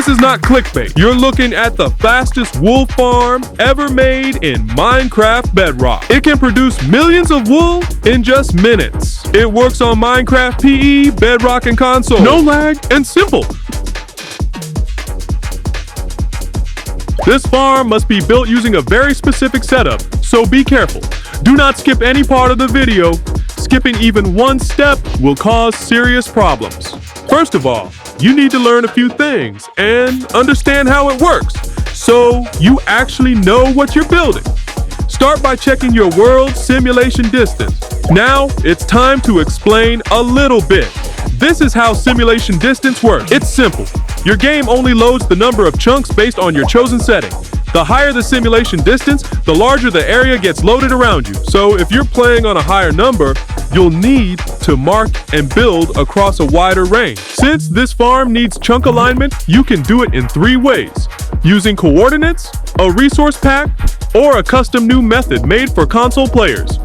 This is not clickbait. You're looking at the fastest wool farm ever made in Minecraft Bedrock. It can produce millions of wool in just minutes. It works on Minecraft PE, Bedrock, and console. No lag and simple. This farm must be built using a very specific setup, so be careful. Do not skip any part of the video. Skipping even one step will cause serious problems. First of all, you need to learn a few things and understand how it works, so you actually know what you're building. Start by checking your world simulation distance. Now, it's time to explain a little bit. This is how simulation distance works. It's simple. Your game only loads the number of chunks based on your chosen setting. The higher the simulation distance, the larger the area gets loaded around you. So if you're playing on a higher number, you'll need to mark and build across a wider range. Since this farm needs chunk alignment, you can do it in 3 ways: using coordinates, a resource pack, or a custom new method made for console players.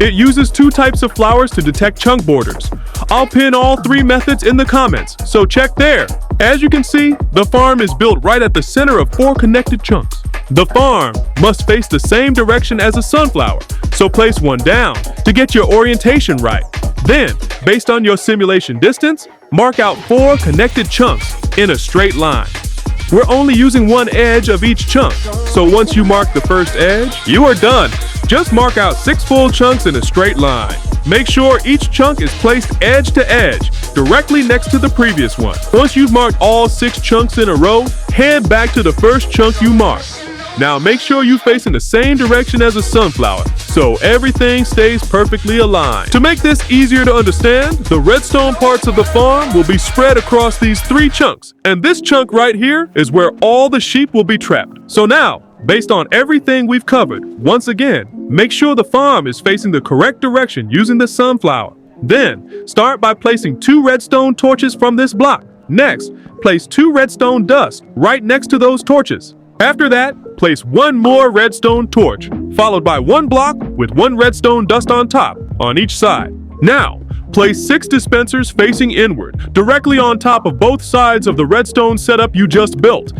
It uses 2 types of flowers to detect chunk borders. I'll pin all 3 methods in the comments, so check there. As you can see, the farm is built right at the center of 4 connected chunks. The farm must face the same direction as a sunflower, so place one down to get your orientation right. Then, based on your simulation distance, mark out 4 connected chunks in a straight line. We're only using 1 edge of each chunk, so once you mark the first edge, you are done. Just mark out 6 full chunks in a straight line. Make sure each chunk is placed edge to edge, directly next to the previous one. Once you've marked all 6 chunks in a row, head back to the first chunk you marked. Now make sure you face in the same direction as a sunflower, so everything stays perfectly aligned. To make this easier to understand, the redstone parts of the farm will be spread across these 3 chunks, and this chunk right here is where all the sheep will be trapped. So now, based on everything we've covered, once again, make sure the farm is facing the correct direction using the sunflower. Then, start by placing 2 redstone torches from this block. Next, place 2 redstone dust right next to those torches. After that, place 1 more redstone torch, followed by 1 block with 1 redstone dust on top, on each side. Now, place 6 dispensers facing inward, directly on top of both sides of the redstone setup you just built.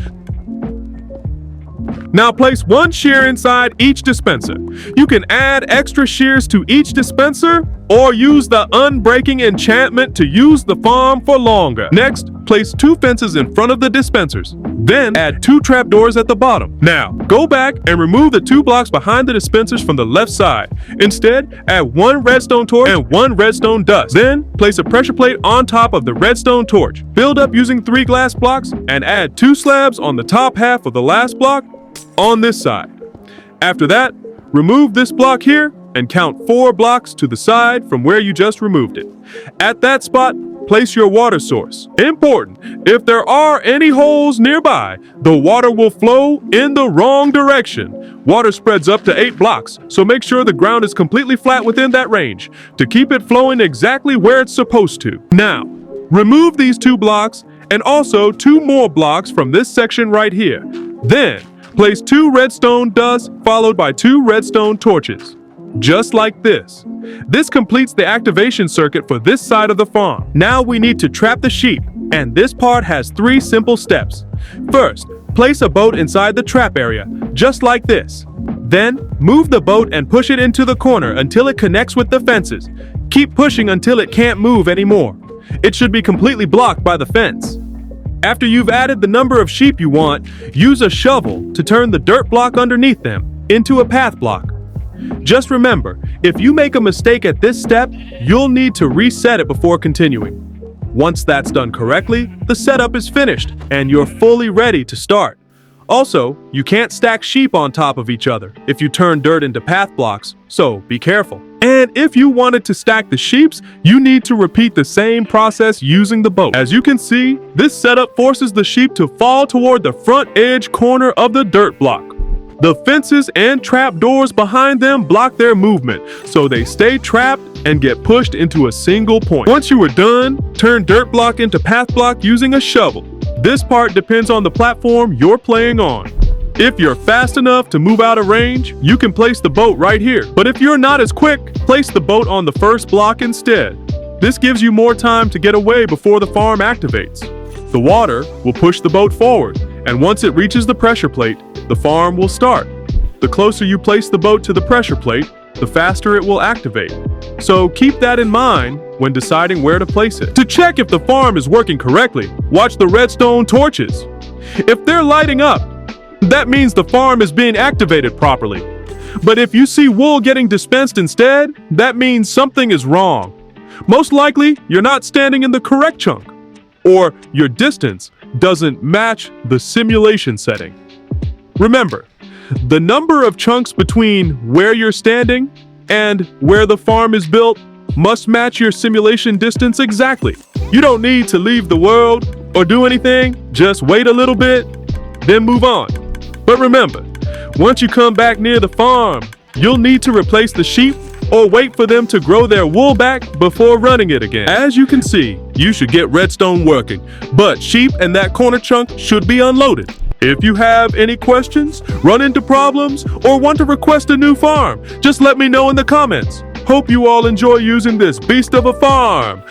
Now place 1 shear inside each dispenser. You can add extra shears to each dispenser or use the unbreaking enchantment to use the farm for longer. Next, place 2 fences in front of the dispensers. Then add 2 trapdoors at the bottom. Now, go back and remove the 2 blocks behind the dispensers from the left side. Instead, add 1 redstone torch and 1 redstone dust. Then, place a pressure plate on top of the redstone torch. Build up using 3 glass blocks and add 2 slabs on the top half of the last block on this side. After that, remove this block here and count 4 blocks to the side from where you just removed it. At that spot, place your water source. Important, if there are any holes nearby, the water will flow in the wrong direction. Water spreads up to 8 blocks, so make sure the ground is completely flat within that range to keep it flowing exactly where it's supposed to. Now, remove these 2 blocks and also 2 more blocks from this section right here. Then, place 2 redstone dust followed by 2 redstone torches. Just like this. This completes the activation circuit for this side of the farm. Now we need to trap the sheep, and this part has 3 simple steps. First, place a boat inside the trap area, just like this. Then, move the boat and push it into the corner until it connects with the fences. Keep pushing until it can't move anymore. It should be completely blocked by the fence. After you've added the number of sheep you want, use a shovel to turn the dirt block underneath them into a path block. Just remember, if you make a mistake at this step, you'll need to reset it before continuing. Once that's done correctly, the setup is finished and you're fully ready to start. Also, you can't stack sheep on top of each other if you turn dirt into path blocks, so be careful. And if you wanted to stack the sheeps, you need to repeat the same process using the boat. As you can see, this setup forces the sheep to fall toward the front edge corner of the dirt block. The fences and trap doors behind them block their movement, so they stay trapped and get pushed into a single point. Once you are done, turn dirt block into path block using a shovel. This part depends on the platform you're playing on. If you're fast enough to move out of range, you can place the boat right here. But if you're not as quick, place the boat on the first block instead. This gives you more time to get away before the farm activates. The water will push the boat forward, and once it reaches the pressure plate, the farm will start. The closer you place the boat to the pressure plate, the faster it will activate. So keep that in mind when deciding where to place it. To check if the farm is working correctly, watch the redstone torches. If they're lighting up, that means the farm is being activated properly. But if you see wool getting dispensed instead, that means something is wrong. Most likely, you're not standing in the correct chunk, or your distance doesn't match the simulation setting. Remember, the number of chunks between where you're standing and where the farm is built must match your simulation distance exactly. You don't need to leave the world or do anything, just wait a little bit, then move on. But remember, once you come back near the farm, you'll need to replace the sheep or wait for them to grow their wool back before running it again. As you can see, you should get redstone working, but sheep and that corner chunk should be unloaded. If you have any questions, run into problems, or want to request a new farm, just let me know in the comments. Hope you all enjoy using this beast of a farm.